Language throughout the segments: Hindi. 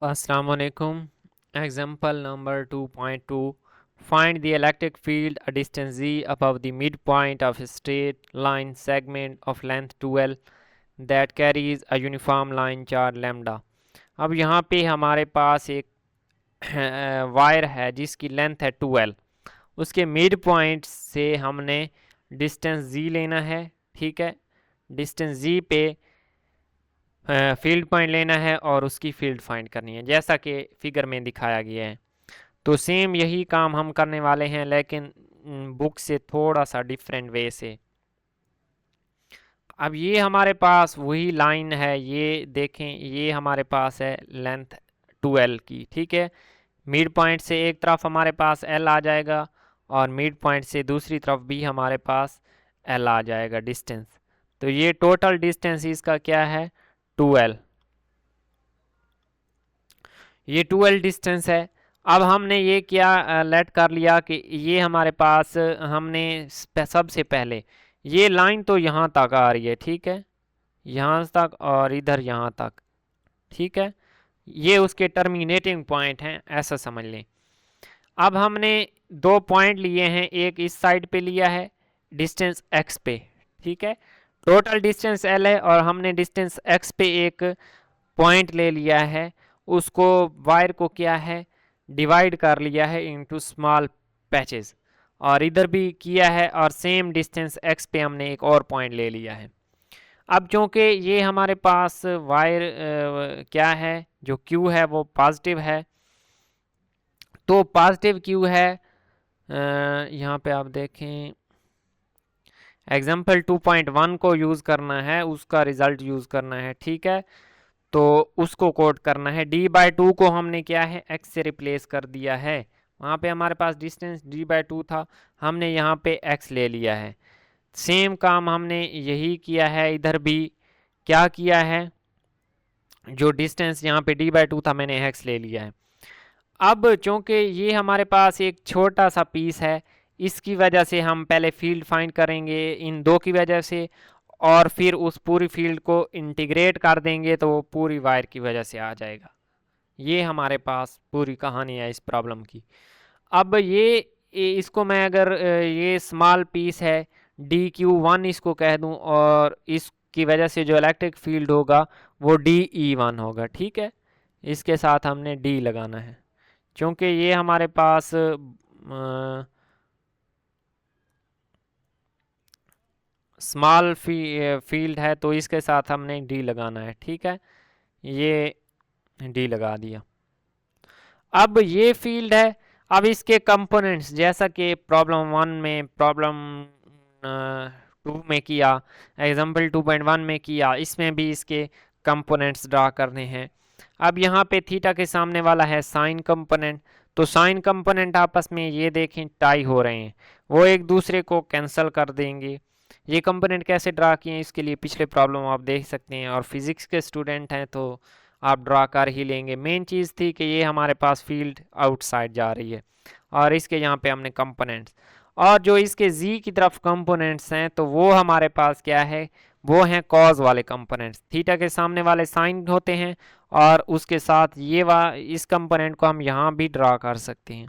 Assalamu alaikum. Example number 2.2. Find the electric field a distance z above the midpoint of a straight line segment of length 12 that carries a uniform line charge lambda. अब यहाँ पे हमारे पास एक वायर है जिसकी लेंथ है 12। उसके मिड पॉइंट से हमने डिस्टेंस z लेना है। ठीक है, डिस्टेंस z पे फील्ड पॉइंट लेना है और उसकी फील्ड फाइंड करनी है जैसा कि फिगर में दिखाया गया है। तो सेम यही काम हम करने वाले हैं लेकिन बुक से थोड़ा सा डिफरेंट वे से। अब ये हमारे पास वही लाइन है, ये देखें, ये हमारे पास है लेंथ 12 की। ठीक है, मिड पॉइंट से एक तरफ हमारे पास एल आ जाएगा और मिड पॉइंट से दूसरी तरफ भी हमारे पास एल आ जाएगा डिस्टेंस। तो ये टोटल डिस्टेंस इसका क्या है, 12। ये 12 डिस्टेंस है। अब हमने ये क्या लेट कर लिया कि ये हमारे पास हमने सबसे पहले ये लाइन तो यहाँ तक आ रही है। ठीक है, यहाँ तक और इधर यहाँ तक। ठीक है, ये उसके टर्मिनेटिंग पॉइंट हैं, ऐसा समझ लें। अब हमने दो पॉइंट लिए हैं, एक इस साइड पे लिया है डिस्टेंस x पे। ठीक है, टोटल डिस्टेंस l है और हमने डिस्टेंस x पे एक पॉइंट ले लिया है, उसको वायर को क्या है डिवाइड कर लिया है इनटू स्मॉल पैचेस, और इधर भी किया है और सेम डिस्टेंस x पे हमने एक और पॉइंट ले लिया है। अब चूँकि ये हमारे पास वायर क्या है, जो q है वो पॉजिटिव है, तो पॉजिटिव q है। यहाँ पे आप देखें एग्जाम्पल 2.1 को यूज़ करना है, उसका रिजल्ट यूज़ करना है। ठीक है, तो उसको कोड करना है। d/2 को हमने क्या है x से रिप्लेस कर दिया है। वहाँ पे हमारे पास डिस्टेंस d/2 था, हमने यहाँ पे x ले लिया है। सेम काम हमने यही किया है, इधर भी क्या किया है, जो डिस्टेंस यहाँ पे d/2 था मैंने x ले लिया है। अब चूँकि ये हमारे पास एक छोटा सा पीस है, इसकी वजह से हम पहले फील्ड फाइंड करेंगे इन दो की वजह से, और फिर उस पूरी फील्ड को इंटीग्रेट कर देंगे तो वो पूरी वायर की वजह से आ जाएगा। ये हमारे पास पूरी कहानी है इस प्रॉब्लम की। अब इसको मैं अगर ये स्मॉल पीस है dq1 इसको कह दूं, और इसकी वजह से जो इलेक्ट्रिक फील्ड होगा वो de1 होगा। ठीक है, इसके साथ हमने d लगाना है क्योंकि ये हमारे पास स्मॉल फील्ड है, तो इसके साथ हमने डी लगाना है। ठीक है, ये डी लगा दिया। अब ये फील्ड है, अब इसके कंपोनेंट्स जैसा कि प्रॉब्लम 1 में, प्रॉब्लम 2 में किया, एग्जाम्पल 2.1 में किया, इसमें भी इसके कंपोनेंट्स ड्रा करने हैं। अब यहाँ पे थीटा के सामने वाला है साइन कंपोनेंट, तो साइन कंपोनेंट आपस में ये देखें टाई हो रहे हैं, वो एक दूसरे को कैंसिल कर देंगे। ये कंपोनेंट कैसे ड्रा किए हैं इसके लिए पिछले प्रॉब्लम आप देख सकते हैं, और फिजिक्स के स्टूडेंट हैं तो आप ड्रा कर ही लेंगे। मेन चीज़ थी कि ये हमारे पास फील्ड आउटसाइड जा रही है और इसके यहाँ पे हमने कंपोनेंट्स, और जो इसके z की तरफ कंपोनेंट्स हैं तो वो हमारे पास क्या है, वो हैं कॉज वाले कंपोनेंट्स। थीटा के सामने वाले साइन होते हैं और उसके साथ इस कंपोनेंट को हम यहाँ भी ड्रा कर सकते हैं।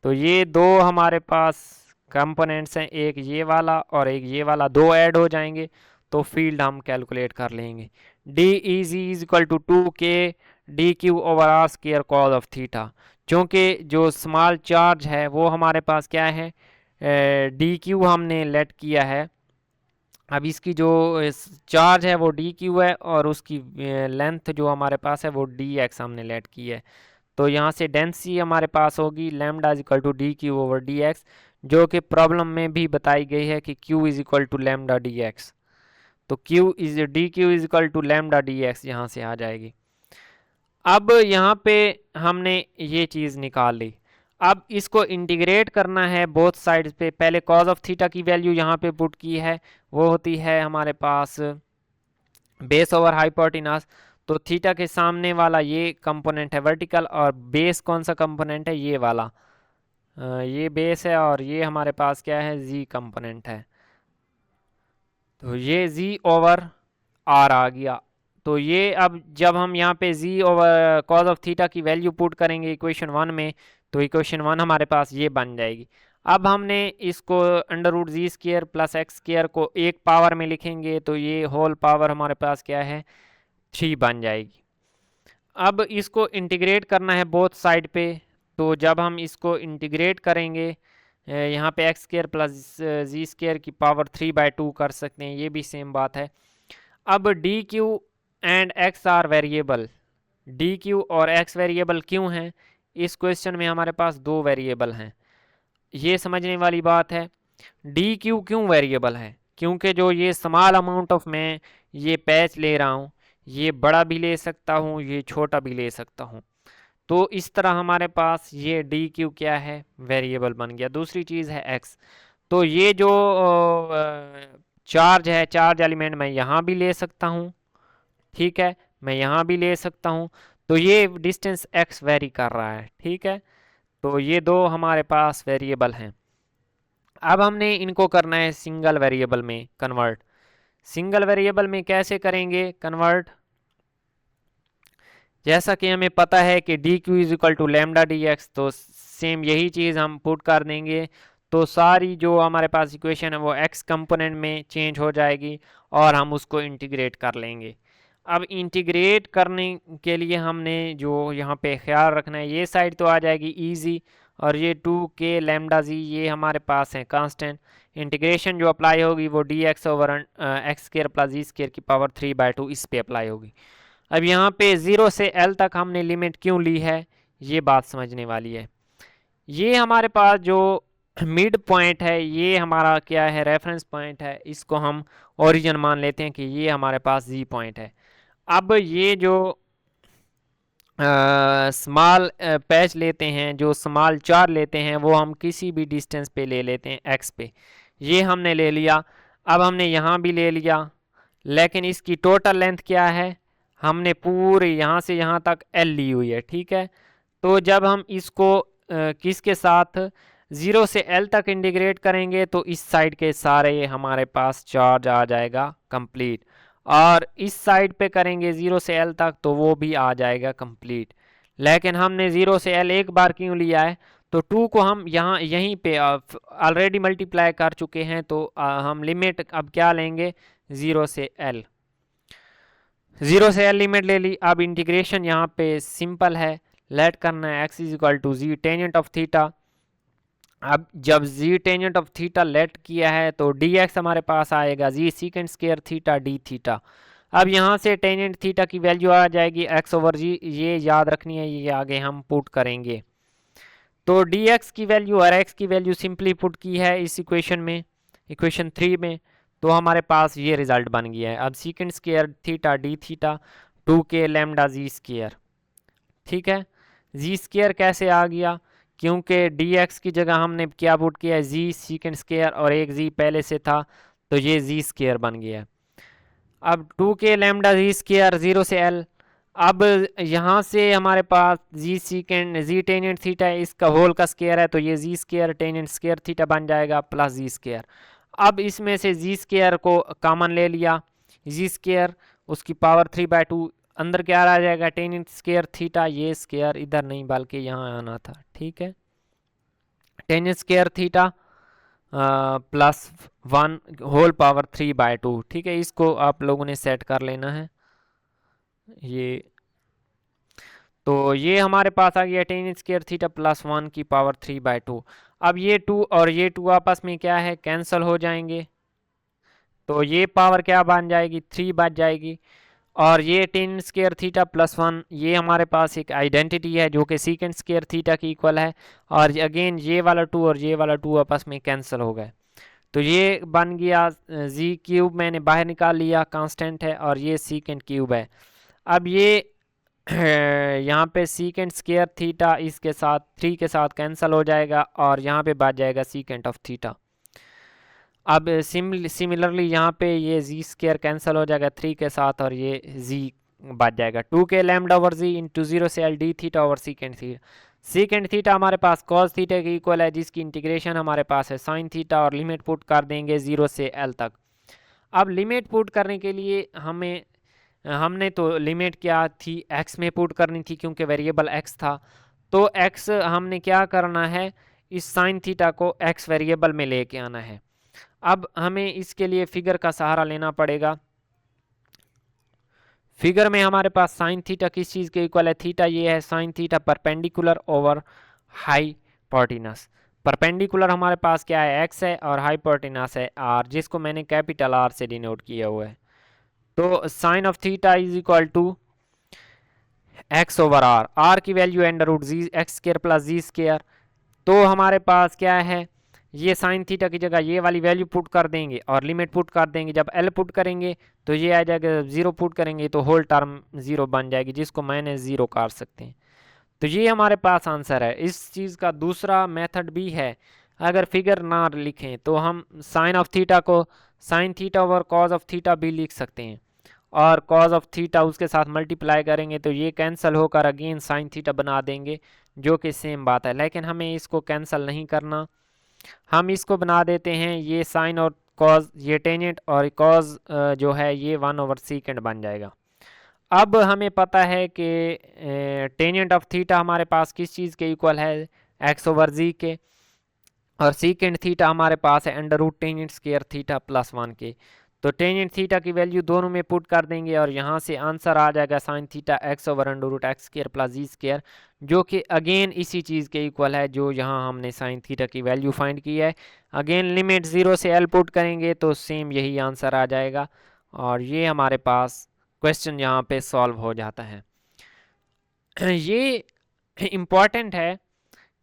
तो ये दो हमारे पास कंपोनेंट्स हैं, एक ये वाला और एक ये वाला, दो ऐड हो जाएंगे तो फील्ड हम कैलकुलेट कर लेंगे। D is equal to 2k dq/r² cos of theta. क्योंकि जो स्मॉल चार्ज है वो हमारे पास क्या है, dq हमने लेट किया है। अब इसकी जो चार्ज है वो dq है और उसकी लेंथ जो हमारे पास है वो dx हमने लेट की है। तो यहाँ से डेंसिटी हमारे पास होगी lambda is equal to dq/dx, जो कि प्रॉब्लम में भी बताई गई है कि q is equal to lambda dx। तो dq is equal to lambda dx यहाँ से आ जाएगी। अब यहाँ पे हमने ये चीज़ निकाल ली, अब इसको इंटीग्रेट करना है बोथ साइड्स पे। पहले कॉज ऑफ थीटा की वैल्यू यहाँ पे पुट की है, वो होती है हमारे पास बेस ओवर हाइपोटेनस। तो थीटा के सामने वाला ये कंपोनेंट है वर्टिकल, और बेस कौन सा कंपोनेंट है, ये वाला, ये बेस है, और ये हमारे पास क्या है, जी कंपोनेंट है। तो ये जी ओवर आर आ गया। तो ये अब जब हम यहाँ पे z over cause of theta की वैल्यू पुट करेंगे इक्वेशन 1 में, तो इक्वेशन 1 हमारे पास ये बन जाएगी। अब हमने इसको under root g square plus x square को एक पावर में लिखेंगे, तो ये होल पावर हमारे पास क्या है 3 बन जाएगी। अब इसको इंटीग्रेट करना है बोथ साइड पे, तो जब हम इसको इंटीग्रेट करेंगे यहाँ पे x square plus g square की पावर 3/2 कर सकते हैं, ये भी सेम बात है। अब d q and x are variable, d q और एक्स वेरिएबल क्यों हैं? इस क्वेश्चन में हमारे पास 2 वेरिएबल हैं, ये समझने वाली बात है। डी क्यू क्यों वेरिएबल है? क्योंकि जो ये स्मॉल अमाउंट ऑफ मैं ये पैच ले रहा हूँ, ये बड़ा भी ले सकता हूँ, ये छोटा भी ले सकता हूँ, तो इस तरह हमारे पास ये डी क्यू क्या है वेरिएबल बन गया। दूसरी चीज़ है एक्स, तो ये जो चार्ज है, चार्ज एलिमेंट मैं यहाँ भी ले सकता हूँ, ठीक है, मैं यहाँ भी ले सकता हूँ, तो ये डिस्टेंस एक्स वेरी कर रहा है, ठीक है। तो ये 2 हमारे पास वेरिएबल हैं। अब हमने इनको करना है सिंगल वेरिएबल में कन्वर्ट। सिंगल वेरिएबल में कैसे करेंगे कन्वर्ट? जैसा कि हमें पता है कि d q is equal to lambda d x, तो सेम यही चीज़ हम पुट कर देंगे, तो सारी जो हमारे पास इक्वेशन है वो एक्स कंपोनेंट में चेंज हो जाएगी और हम उसको इंटीग्रेट कर लेंगे। अब इंटीग्रेट करने के लिए हमने जो यहाँ पे ख्याल रखना है, ये साइड तो आ जाएगी ईजी, और ये 2k लैम्डा जी ये हमारे पास है कांस्टेंट। इंटीग्रेशन जो अप्लाई होगी वो D x over x square plus g square की पावर 3/2 इस पे अप्लाई होगी। अब यहाँ पे 0 से L तक हमने लिमिट क्यों ली है, ये बात समझने वाली है। ये हमारे पास जो मिड पॉइंट है, ये हमारा क्या है रेफरेंस पॉइंट है, इसको हम ओरिजिन मान लेते हैं कि ये हमारे पास जी पॉइंट है। अब ये जो स्मॉल पैच लेते हैं, जो स्मॉल चार लेते हैं, वो हम किसी भी डिस्टेंस पे ले लेते हैं एक्स पे, ये हमने ले लिया। अब हमने यहाँ भी ले लिया, लेकिन इसकी टोटल लेंथ क्या है, हमने पूरे यहाँ से यहाँ तक एल ली हुई है, ठीक है। तो जब हम इसको किसके साथ 0 से L तक इंटीग्रेट करेंगे, तो इस साइड के सारे हमारे पास चार्ज आ जाएगा कंप्लीट, और इस साइड पे करेंगे 0 से L तक तो वो भी आ जाएगा कंप्लीट। लेकिन हमने 0 से L एक बार क्यों लिया है, तो 2 को हम यहाँ यहीं पे ऑलरेडी मल्टीप्लाई कर चुके हैं, तो हम लिमिट अब क्या लेंगे 0 से L, 0 से L लिमिट ले ली। अब इंटीग्रेशन यहाँ पे सिंपल है, लेट करना है x is equal to g tangent of theta. अब जब g tangent of theta let किया है तो dx हमारे पास आएगा g secant square theta D theta. अब यहाँ से टेंजेंट थीटा की वैल्यू आ जाएगी x ओवर जी, ये याद रखनी है, ये आगे हम पुट करेंगे। तो dx की वैल्यू और x की वैल्यू सिंपली पुट की है इस इक्वेशन में, इक्वेशन 3 में, तो हमारे पास ये रिजल्ट बन गया है। अब secant square theta D theta 2k lambda g square, ठीक है। जी स्क्वायर कैसे आ गया, क्योंकि dx की जगह हमने क्या पुट किया है जी सीकेंड स्क्वायर, और एक जी पहले से था, तो ये जी स्क्वायर बन गया। अब 2k लैम्डा जी स्क्वायर 0 से L, अब यहाँ से हमारे पास जी सीकेंड जी टेंजेंट थीटा है, इसका होल का स्क्वायर है, तो ये जी स्क्वायर टेंजेंट स्क्वायर थीटा बन जाएगा प्लस जी स्क्वायर। अब इसमें से जी स्क्वायर को कॉमन ले लिया, जी स्क्वायर उसकी पावर 3/2, अंदर क्या आ जाएगा टेंजेंट स्क्वायर थीटा, ये स्क्वायर इधर नहीं बल्कि यहाँ आना था, ठीक है, tangent square theta plus 1 whole power 3/2, ठीक है। इसको आप लोगों ने सेट कर लेना है। ये तो ये हमारे पास आ गया टेंजेंट स्क्वायर थीटा प्लस 1 की पावर 3/2। अब ये 2 और ये 2 आपस में क्या है कैंसिल हो जाएंगे, तो ये पावर क्या बन जाएगी 3 बच जाएगी, और ये टेंजेंट स्क्वायर थीटा प्लस 1 ये हमारे पास एक आइडेंटिटी है जो कि सीकेंड स्क्वायर थीटा की इक्वल है, और अगेन ये वाला 2 और ये वाला 2 आपस में कैंसिल हो गए, तो ये बन गया जी क्यूब, मैंने बाहर निकाल लिया कांस्टेंट है, और ये सीकेंड क्यूब है। अब ये यहाँ पे सीकेंड स्क्वायर थीटा इसके साथ 3 के साथ कैंसिल हो जाएगा, और यहाँ पे बच जाएगा सीकेंड ऑफ थीटा। अब सिमिलरली यहाँ पे ये जी स्क्वायर कैंसिल हो जाएगा 3 के साथ, और ये जी बच जाएगा 2k लैम्डा ओवर जी इंटू 0 से L D theta over secant theta. Secant theta हमारे पास कॉस थीटा के इक्वल है, जिसकी इंटीग्रेशन हमारे पास है साइन थीटा, और लिमिट पुट कर देंगे 0 से L तक। अब लिमिट पुट करने के लिए हमें हमने तो लिमिट क्या थी, x में पुट करनी थी क्योंकि वेरिएबल x था। तो x हमने क्या करना है, इस साइन थीटा को x वेरिएबल में लेके आना है। अब हमें इसके लिए फिगर का सहारा लेना पड़ेगा। फिगर में हमारे पास साइन थीटा किस चीज़ के इक्वल है, थीटा ये है sine theta perpendicular over hypotenuse. Perpendicular हमारे पास क्या है, x है, और हाइपोटेनस है r, जिसको मैंने कैपिटल R से डिनोट किया हुआ है। तो sine of theta is equal to x over r, r की value under root g x square plus g square. तो हमारे पास क्या है, ये साइन थीटा की जगह ये वाली वैल्यू पुट कर देंगे और लिमिट पुट कर देंगे। जब एल पुट करेंगे तो ये आ जाएगा, जब जीरो पुट करेंगे तो होल टर्म जीरो बन जाएगी, जिसको माइनस जीरो कर सकते हैं। तो ये हमारे पास आंसर है। इस चीज़ का दूसरा मेथड भी है, अगर फिगर ना लिखें तो हम साइन ऑफ थीटा को sine theta over cause of theta भी लिख सकते हैं, और कॉज ऑफ थीटा उसके साथ मल्टीप्लाई करेंगे तो ये कैंसिल होकर अगेन साइन थीटा बना देंगे, जो कि सेम बात है। लेकिन हमें इसको कैंसिल नहीं करना, हम इसको बना देते हैं ये साइन और कॉज, ये टेंजेंट और कॉज जो है ये 1/सेकेंड बन जाएगा। अब हमें पता है कि टेंजेंट ऑफ थीटा हमारे पास किस चीज़ के इक्वल है, x/g के, और सीकेंड थीटा हमारे पास है under root tangent square theta plus 1 के। तो टेंजेंट थीटा की वैल्यू दोनों में पुट कर देंगे और यहाँ से आंसर आ जाएगा साइन थीटा x/√x² प्लस जी स्क्वायर, जो कि अगेन इसी चीज़ के इक्वल है जो यहाँ हमने साइन थीटा की वैल्यू फाइंड की है। अगेन लिमिट 0 से l पुट करेंगे तो सेम यही आंसर आ जाएगा, और ये हमारे पास क्वेश्चन यहाँ पे सॉल्व हो जाता है। ये इम्पॉर्टेंट है,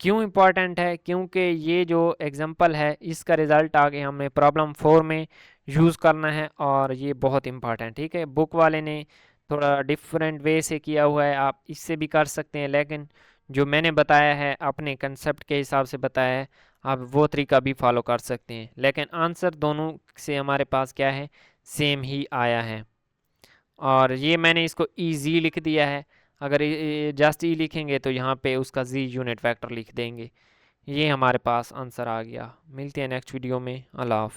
क्यों इम्पॉर्टेंट है, क्योंकि ये जो एग्जांपल है इसका रिज़ल्ट आगे हमें प्रॉब्लम 4 में यूज़ करना है, और ये बहुत इम्पॉर्टेंट, ठीक है। बुक वाले ने थोड़ा डिफरेंट वे से किया हुआ है, आप इससे भी कर सकते हैं, लेकिन जो मैंने बताया है अपने कंसेप्ट के हिसाब से बताया है, आप वो तरीका भी फॉलो कर सकते हैं। लेकिन आंसर दोनों से हमारे पास क्या है, सेम ही आया है, और ये मैंने इसको ईजी लिख दिया है। अगर जस्ट ई लिखेंगे तो यहाँ पे उसका जी यूनिट वेक्टर लिख देंगे। ये हमारे पास आंसर आ गया। मिलते हैं नेक्स्ट वीडियो में। अल्लाह हाफ़िज़।